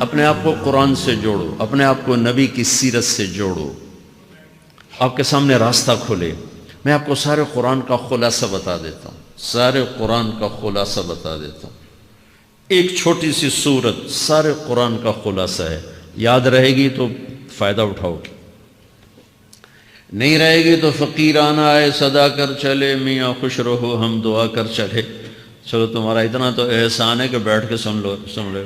اپنے آپ کو قرآن سے جوڑو، اپنے آپ کو نبی کی سیرت سے جوڑو، آپ کے سامنے راستہ کھلے۔ میں آپ کو سارے قرآن کا خلاصہ بتا دیتا ہوں، سارے قرآن کا خلاصہ بتا دیتا ہوں۔ ایک چھوٹی سی سورت سارے قرآن کا خلاصہ ہے، یاد رہے گی تو فائدہ اٹھاؤ گی، نہیں رہے گی تو فقیرانہ آئے صدا کر چلے، میاں خوش رہو ہم دعا کر چلے۔ چلو تمہارا اتنا تو احسان ہے کہ بیٹھ کے سن لے۔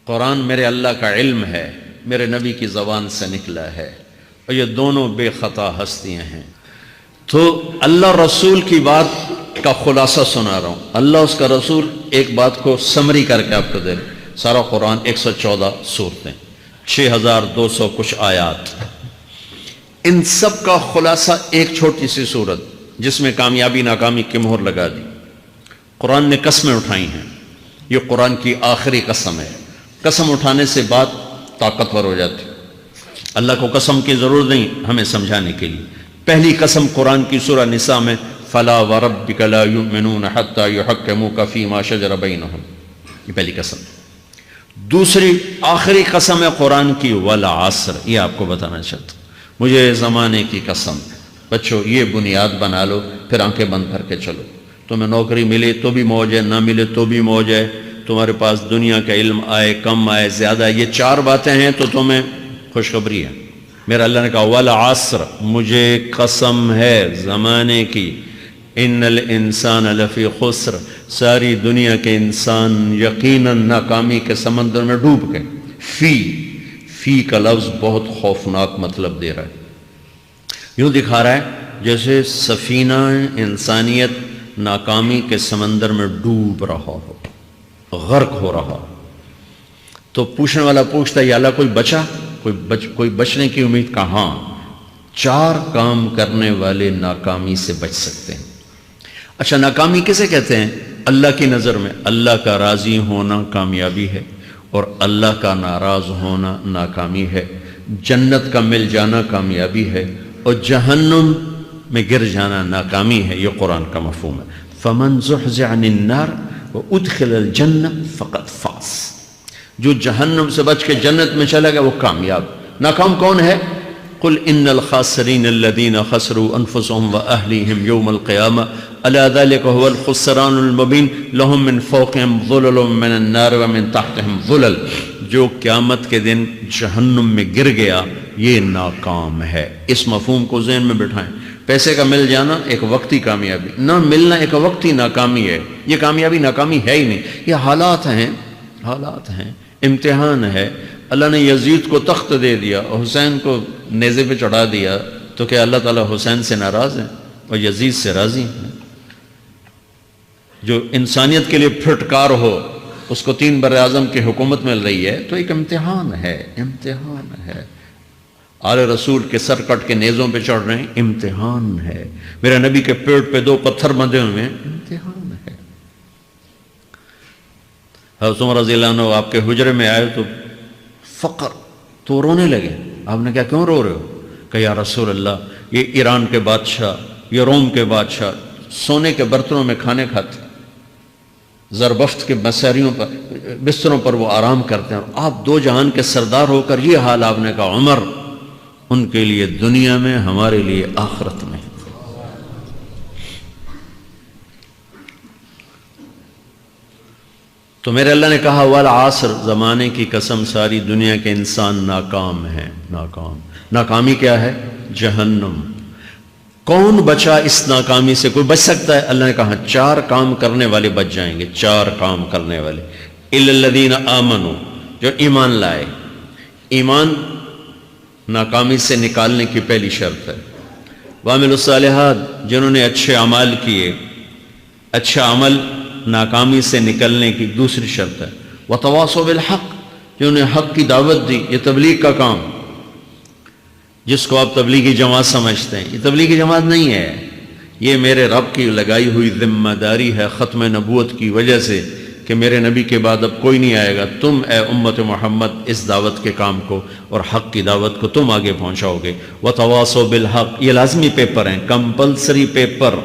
قرآن میرے اللہ کا علم ہے، میرے نبی کی زبان سے نکلا ہے، اور یہ دونوں بے خطا ہستیاں ہیں۔ تو اللہ رسول کی بات کا خلاصہ سنا رہا ہوں، اللہ اس کا رسول ایک بات کو سمری کر کے آپ کو دے رہے۔ سارا قرآن 114 سورتیں، 6200 کچھ آیات، ان سب کا خلاصہ ایک چھوٹی سی سورت جس میں کامیابی ناکامی کی مہر لگا دی۔ قرآن نے قسمیں اٹھائی ہیں، یہ قرآن کی آخری قسم ہے۔ قسم اٹھانے سے بات طاقتور ہو جاتی، اللہ کو قسم کی ضرورت نہیں ہمیں سمجھانے کے لیے۔ پہلی قسم قرآن کی سورہ نساء میں فَلَا وَرَبِّكَ لَا يُؤْمِنُونَ حَتَّى يُحَكِّمُوكَ فِي مَا شَجَرَ بَيْنَهُمْ، یہ پہلی قسم۔ دوسری آخری قسم ہے قرآن کی وَالْعَصْرِ، یہ آپ کو بتانا چاہتا ہوں، مجھے زمانے کی قسم۔ بچوں یہ بنیاد بنا لو، پھر آنکھیں بند کر کے چلو۔ تمہیں نوکری ملے تو بھی موج ہے، نہ ملے تو بھی موج ہے، تمہارے پاس دنیا کا علم آئے کم آئے زیادہ، یہ چار باتیں ہیں تو تمہیں خوشخبری ہے۔ میرا اللہ نے کہا والعصر، مجھے قسم ہے زمانے کی، ان الانسان لفی خسر، ساری دنیا کے انسان یقیناً ناکامی کے سمندر میں ڈوب گئے۔ فی کا لفظ بہت خوفناک مطلب دے رہا ہے، یوں دکھا رہا ہے جیسے سفینہ انسانیت ناکامی کے سمندر میں ڈوب رہا ہو، غرق ہو رہا۔ تو پوچھنے والا پوچھتا ہے یا اللہ کوئی بچا، کوئی بچنے کی امید کہاں؟ چار کام کرنے والے ناکامی سے بچ سکتے ہیں۔ اچھا ناکامی کسے کہتے ہیں؟ اللہ کی نظر میں اللہ کا راضی ہونا کامیابی ہے، اور اللہ کا ناراض ہونا ناکامی ہے۔ جنت کا مل جانا کامیابی ہے، اور جہنم میں گر جانا ناکامی ہے۔ یہ قرآن کا مفہوم ہے۔ فَمَنْ زُحْزِحَ عَنِ النَّارِ وَأُدْخِلَ الْجَنَّةَ فَقَدْ فَازَ، جو جہنم سے بچ کے جنت میں چلا گیا وہ کامیاب۔ ناکام کون ہے؟ قُلْ إِنَّ الْخَاسِرِينَ الَّذِينَ خَسِرُوا أَنفُسَهُمْ وَأَهْلِيهِمْ يَوْمَ الْقِيَامَةِ أَلَا ذَلِكَ هُوَ الْخُسْرَانُ الْمُبِينُ لَهُم مِّن فَوْقِهِمْ ظُلَلٌ مِّنَ النَّارِ وَمِن تَحْتِهِمْ ظُلَلٌ، جو قیامت کے دن جہنم میں گر گیا یہ ناکام ہے۔ اس مفہوم کو ذہن میں بٹھائیں۔ پیسے کا مل جانا ایک وقتی کامیابی، نہ ملنا ایک وقتی ناکامی ہے۔ یہ کامیابی ناکامی ہے ہی نہیں، یہ حالات ہیں، امتحان ہے۔ اللہ نے یزید کو تخت دے دیا اور حسین کو نیزے پہ چڑھا دیا، تو کیا اللہ تعالیٰ حسین سے ناراض ہیں اور یزید سے راضی ہیں؟ جو انسانیت کے لیے پھٹکار ہو، اس کو 3 براعظم کی حکومت مل رہی ہے، تو ایک امتحان ہے۔ آل رسول کے سر کٹ کے نیزوں پہ چڑھ رہے ہیں، امتحان ہے۔ میرے نبی کے پیٹ پہ 2 پتھر بندھے ہوئے ہیں، امتحان ہے۔ حضرت عمر رضی اللہ عنہ آپ کے حجرے میں آئے تو فقر، تو رونے لگے۔ آپ نے کہا کیوں رو رہے ہو؟ کہ یا رسول اللہ یہ ایران کے بادشاہ، یہ روم کے بادشاہ سونے کے برتنوں میں کھانے کھاتے، زربفت کے بستروں پر وہ آرام کرتے ہیں، اور آپ 2 جہان کے سردار ہو کر یہ حال۔ آپ نے کہا عمر ان کے لیے دنیا میں، ہمارے لیے آخرت میں۔ تو میرے اللہ نے کہا والعصر، زمانے کی قسم ساری دنیا کے انسان ناکام ہیں، ناکامی کیا ہے؟ جہنم۔ کون بچا اس ناکامی سے؟ کوئی بچ سکتا ہے؟ اللہ نے کہا 4 کام کرنے والے بچ جائیں گے، 4 کام کرنے والے۔ اِلَّا الَّذِينَ آمَنُوا، جو ایمان لائے۔ ایمان ناکامی سے نکالنے کی پہلی شرط ہے۔ وَعَمِلُوا الصَّالِحَاتِ، جنہوں نے اچھے اعمال کیے، اچھا عمل ناکامی سے نکلنے کی دوسری شرط ہے۔ وَتَوَاصَوْا بِالْحَقِّ، جنہوں نے حق کی دعوت دی، یہ تبلیغ کا کام۔ جس کو آپ تبلیغی جماعت سمجھتے ہیں، یہ تبلیغی جماعت نہیں ہے، یہ میرے رب کی لگائی ہوئی ذمہ داری ہے ختم نبوت کی وجہ سے، کہ میرے نبی کے بعد اب کوئی نہیں آئے گا، تم اے امت محمد اس دعوت کے کام کو اور حق کی دعوت کو تم آگے پہنچاؤ گے۔ وَتَوَاصَوْا بِالْحَقِّ، یہ لازمی پیپر ہیں، کمپلسری پیپر،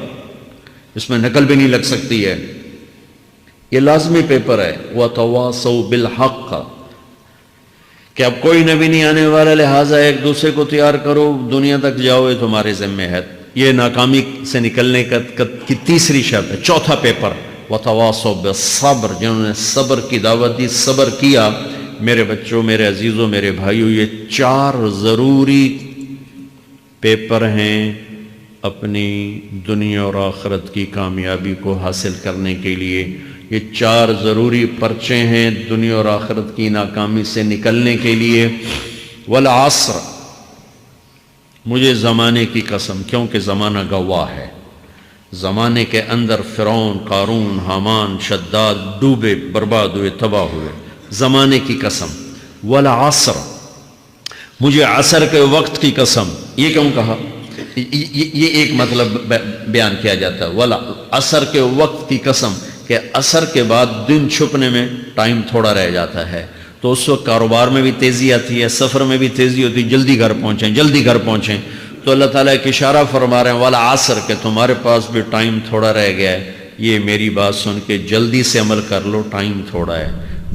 اس میں نقل بھی نہیں لگ سکتی ہے، یہ لازمی پیپر ہے۔ وَتَوَاصَوْا بِالْحَقِّ، کہ اب کوئی نبی نہیں آنے والا، لہٰذا ایک دوسرے کو تیار کرو، دنیا تک جاؤ، یہ تمہارے ذمہ ہے. یہ ناکامی سے نکلنے کی تیسری شرط ہے. چوتھا پیپر وتواصوا بالصبر، جنہوں نے صبر کی دعوت دی، صبر کیا. میرے بچوں، میرے عزیزوں، میرے بھائیوں، یہ 4 ضروری پیپر ہیں اپنی دنیا اور آخرت کی کامیابی کو حاصل کرنے کے لیے. یہ 4 ضروری پرچے ہیں دنیا اور آخرت کی ناکامی سے نکلنے کے لیے. والعصر، مجھے زمانے کی قسم، کیونکہ زمانہ گواہ ہے. زمانے کے اندر فرعون، قارون، حامان، شداد ڈوبے، برباد ہوئے، تباہ ہوئے. زمانے کی قسم. والعصر، مجھے عصر کے وقت کی قسم. یہ کیوں کہا؟ یہ ایک مطلب بیان کیا جاتا ہے. والعصر کے وقت کی قسم، کہ عصر کے بعد دن چھپنے میں ٹائم تھوڑا رہ جاتا ہے، تو اس وقت کاروبار میں بھی تیزی آتی ہے، سفر میں بھی تیزی ہوتی ہے، جلدی گھر پہنچیں، جلدی گھر پہنچیں. تو اللہ تعالیٰ ایک اشارہ فرما رہے ہیں والعصر، کہ تمہارے پاس بھی ٹائم تھوڑا رہ گیا ہے. یہ میری بات سن کے جلدی سے عمل کر لو، ٹائم تھوڑا ہے.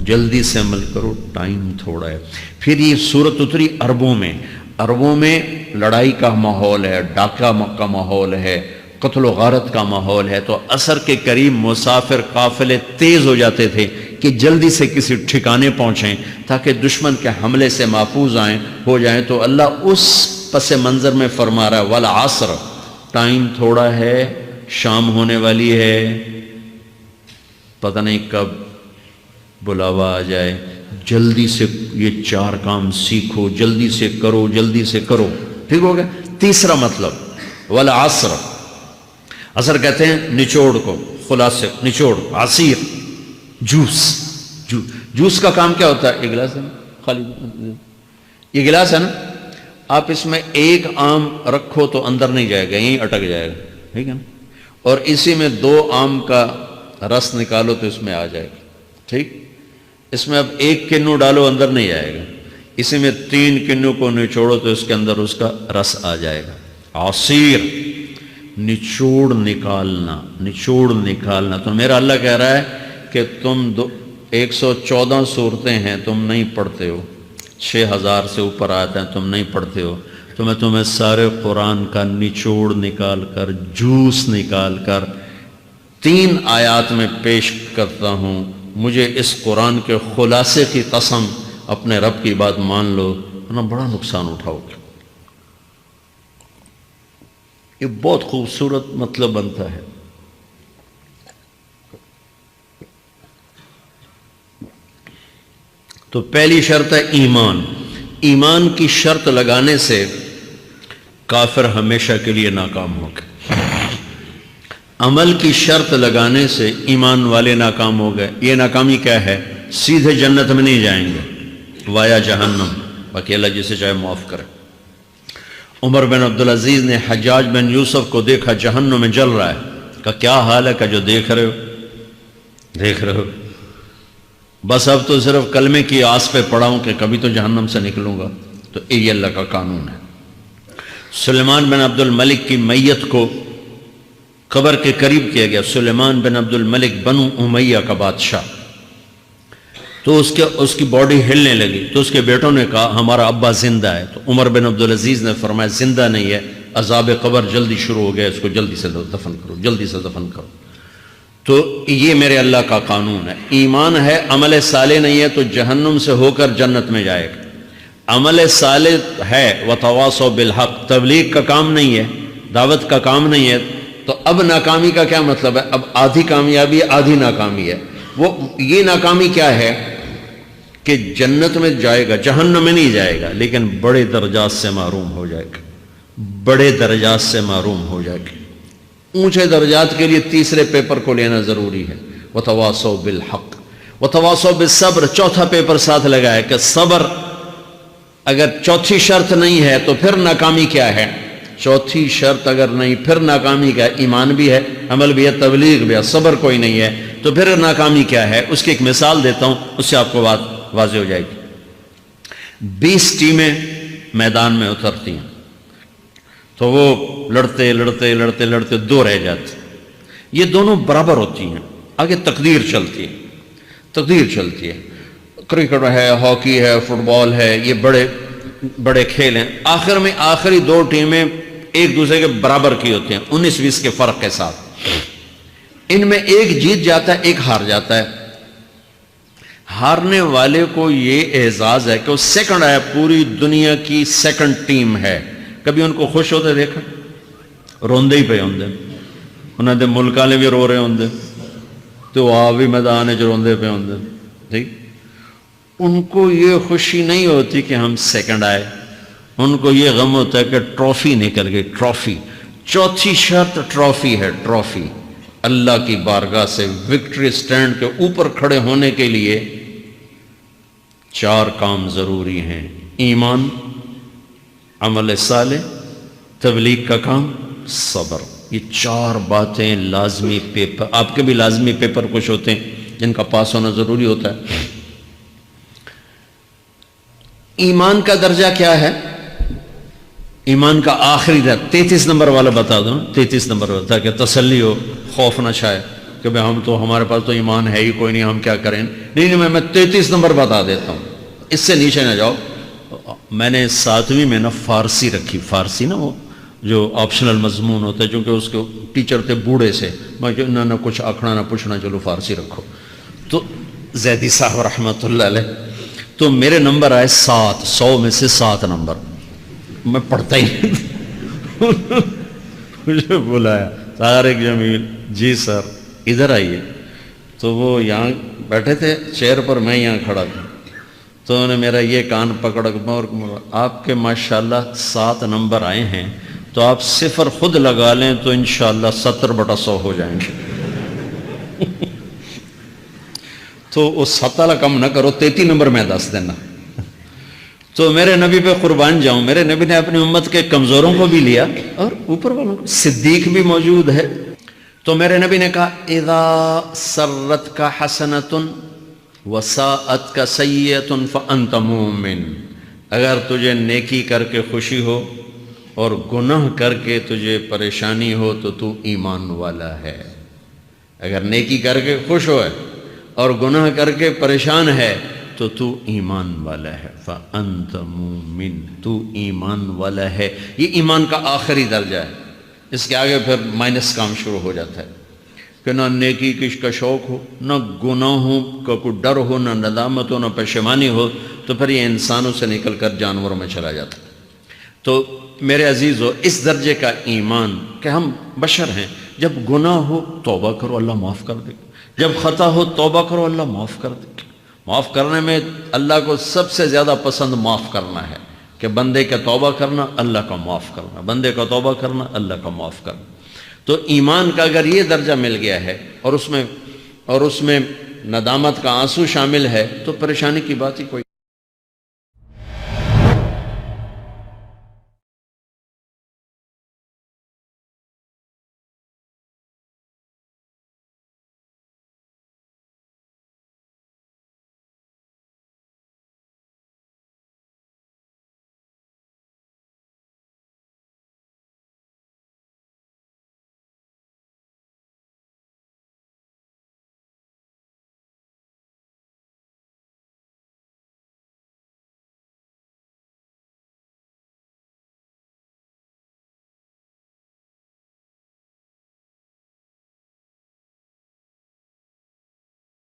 جلدی سے عمل کرو، ٹائم تھوڑا ہے. پھر یہ صورت اتری عربوں میں. عربوں میں لڑائی کا ماحول ہے، ڈاکہ کا ماحول ہے، قتل و غارت کا ماحول ہے. تو عصر کے قریب مسافر قافلے تیز ہو جاتے تھے کہ جلدی سے کسی ٹھکانے پہنچیں تاکہ دشمن کے حملے سے محفوظ ہو جائیں. تو اللہ اس پس منظر میں فرما رہا ہے والعصر، ٹائم تھوڑا ہے، شام ہونے والی ہے، پتہ نہیں کب بلاوا آ جائے. جلدی سے یہ 4 کام سیکھو، جلدی سے کرو، جلدی سے کرو. ٹھیک ہو گیا. تیسرا مطلب والعصر، عصر کہتے ہیں نچوڑ کو، خلاصے، نچوڑ، عصیر، جوس کا کام کیا ہوتا ہے؟ یہ گلاس ہے نا، خالی یہ گلاس ہے نا، آپ اس میں ایک آم رکھو تو اندر نہیں جائے گا، یہیں اٹک جائے گا. ٹھیک ہے نا. اور اسی میں 2 آم کا رس نکالو تو اس میں آ جائے گا. ٹھیک. اس میں اب 1 کنو ڈالو، اندر نہیں آئے گا. اسی میں 3 کنو کو نچوڑو تو اس کے اندر اس کا رس آ جائے گا. عصیر، نچوڑ نکالنا، نچوڑ نکالنا. تو میرا اللہ کہہ رہا ہے کہ تم 114 صورتیں ہیں تم نہیں پڑھتے ہو، 6000 سے اوپر آتے ہیں تم نہیں پڑھتے ہو. تو میں تمہیں سارے قرآن کا نچوڑ نکال کر، جوس نکال کر 3 آیات میں پیش کرتا ہوں. مجھے اس قرآن کے خلاصے کی قسم، اپنے رب کی بات مان لو، ورنہ بڑا نقصان اٹھاؤ گے. یہ بہت خوبصورت مطلب بنتا ہے. تو پہلی شرط ہے ایمان. ایمان کی شرط لگانے سے کافر ہمیشہ کے لیے ناکام ہو گئے. عمل کی شرط لگانے سے ایمان والے ناکام ہو گئے. یہ ناکامی کیا ہے؟ سیدھے جنت میں نہیں جائیں گے، وایا جہنم. باقی اللہ جسے چاہے معاف کرے. عمر بن عبدالعزیز نے حجاج بن یوسف کو دیکھا جہنم میں جل رہا ہے. کہا کیا حال ہے؟ کہ جو دیکھ رہے ہو. بس اب تو صرف کلمے کی آس پہ پڑا ہوں کہ کبھی تو جہنم سے نکلوں گا. تو یہ اللہ کا قانون ہے. سلیمان بن عبد الملک کی میت کو قبر کے قریب کیا گیا. سلیمان بن عبد الملک بنو امیہ کا بادشاہ. تو اس کی باڈی ہلنے لگی. تو اس کے بیٹوں نے کہا ہمارا ابا زندہ ہے. تو عمر بن عبدالعزیز نے فرمایا زندہ نہیں ہے، عذاب قبر جلدی شروع ہو گیا، اس کو جلدی سے دفن کرو، جلدی سے دفن کرو. تو یہ میرے اللہ کا قانون ہے. ایمان ہے، عمل صالح نہیں ہے تو جہنم سے ہو کر جنت میں جائے گا. عمل صالح ہے وتواصوا بالحق، تبلیغ کا کام نہیں ہے، دعوت کا کام نہیں ہے. تو اب ناکامی کا کیا مطلب ہے؟ اب آدھی کامیابی ہے، آدھی ناکامی ہے. وہ یہ ناکامی کیا ہے کہ جنت میں جائے گا، جہنم میں نہیں جائے گا، لیکن بڑے درجات سے محروم ہو جائے گا. بڑے درجات سے محروم ہو جائے گا. اونچے درجات کے لیے تیسرے پیپر کو لینا ضروری ہے. وتواصوا بالحق وتواصوا بالصبر. چوتھا پیپر ساتھ لگا ہے کہ صبر اگر چوتھی شرط نہیں ہے تو پھر ناکامی کیا ہے؟ چوتھی شرط اگر نہیں پھر ناکامی کیا ہے؟ ایمان بھی ہے، عمل بھی ہے، تبلیغ بھی ہے، صبر کوئی نہیں ہے تو پھر ناکامی کیا ہے؟ اس کی ایک مثال دیتا ہوں، اس سے آپ کو بات واضح ہو جائے گی. 20 ٹیمیں میدان میں اترتی ہیں تو وہ لڑتے لڑتے لڑتے لڑتے 2 رہ جاتے. یہ دونوں برابر ہوتی ہیں. آگے تقدیر چلتی ہے. کرکٹ ہے، ہاکی ہے، فٹ بال ہے، یہ بڑے بڑے کھیل ہیں، آخر میں آخری دو ٹیمیں ایک دوسرے کے برابر کی ہوتی ہیں 19-20 کے فرق کے ساتھ، ان میں ایک جیت جاتا ہے ایک ہار جاتا ہے۔ ہارنے والے کو یہ اعزاز ہے کہ وہ سیکنڈ ہے، پوری دنیا کی سیکنڈ ٹیم ہے۔ کبھی ان کو خوش ہوتے دیکھا؟ روندے ہی پہ ہوندے، انہوں نے ملک والے بھی رو رہے ہوندے تو آ بھی میدان ہے جو روندے پہ ہوندے، ٹھیک؟ ان کو یہ خوشی نہیں ہوتی کہ ہم سیکنڈ آئے، ان کو یہ غم ہوتا ہے کہ ٹرافی نکل گئی، ٹرافی۔ چوتھی شرط ٹرافی ہے، ٹرافی۔ اللہ کی بارگاہ سے وکٹری سٹینڈ کے اوپر کھڑے ہونے کے لیے 4 کام ضروری ہیں: ایمان، عمل صالح، تبلیغ کا کام، صبر۔ یہ 4 باتیں لازمی پیپر، آپ کے بھی لازمی پیپر کچھ ہوتے ہیں جن کا پاس ہونا ضروری ہوتا ہے۔ ایمان کا درجہ کیا ہے؟ ایمان کا آخری درجہ 33 نمبر والا بتا دوں، 33 نمبر والا، تاکہ تسلی ہو، خوف نہ چھائے کہ بھئی ہم تو، ہمارے پاس تو ایمان ہے ہی کوئی نہیں، ہم کیا کریں۔ نہیں، میں 33 نمبر بتا دیتا ہوں، اس سے نیچے نہ جاؤ۔ میں نے 7ویں میں نا فارسی رکھی، فارسی نا وہ جو آپشنل مضمون ہوتا ہے، چونکہ اس کے ٹیچر تھے بوڑھے سے، میں نہ کچھ آکھنا نہ پوچھنا، چلو فارسی رکھو۔ تو زیدی صاحب رحمۃ اللہ علیہ، تو میرے نمبر آئے 7، 100 میں سے 7 نمبر، میں پڑھتا ہی نہیں۔ مجھے بلایا طارق جمیل، جی سر ادھر آئیے۔ تو وہ یہاں بیٹھے تھے چیئر پر، میں یہاں کھڑا تھا، تو انہوں نے میرا یہ کان پکڑ اور آپ کے ماشاءاللہ 7 نمبر آئے ہیں، تو آپ 0 خود لگا لیں تو انشاءاللہ 70/100 ہو جائیں گے۔ تو وہ 7 والا کم نہ کرو، 33 نمبر میں 10 دینا۔ تو میرے نبی پہ قربان جاؤں، میرے نبی نے اپنی امت کے کمزوروں کو بھی لیا اور اوپر والوں کو، صدیق بھی موجود ہے۔ تو میرے نبی نے کہا اذا سرت کا حسنۃ وساءت کا سیئۃ فانت مومن، اگر تجھے نیکی کر کے خوشی ہو اور گناہ کر کے تجھے پریشانی ہو تو تو ایمان والا ہے۔ اگر نیکی کر کے خوش ہو اور گناہ کر کے پریشان ہے تو تو ایمان والا ہے، فَأَنْتَ مُؤْمِنٌ، تو ایمان والا ہے۔ یہ ایمان کا آخری درجہ ہے، اس کے آگے پھر مائنس کام شروع ہو جاتا ہے کہ نہ نیکی کا شوق ہو، نہ گناہوں کا کوئی ڈر ہو، نہ ندامت ہو، نہ پشیمانی ہو، تو پھر یہ انسانوں سے نکل کر جانوروں میں چلا جاتا ہے۔ تو میرے عزیزو، اس درجے کا ایمان کہ ہم بشر ہیں، جب گناہ ہو توبہ کرو اللہ معاف کر دے گا، جب خطا ہو توبہ کرو اللہ معاف کر دے گا۔ معاف کرنے میں اللہ کو سب سے زیادہ پسند معاف کرنا ہے، کہ بندے کا توبہ کرنا، اللہ کا معاف کرنا، بندے کا توبہ کرنا، اللہ کا معاف کرنا۔ تو ایمان کا اگر یہ درجہ مل گیا ہے اور اس میں ندامت کا آنسو شامل ہے تو پریشانی کی بات ہی کوئی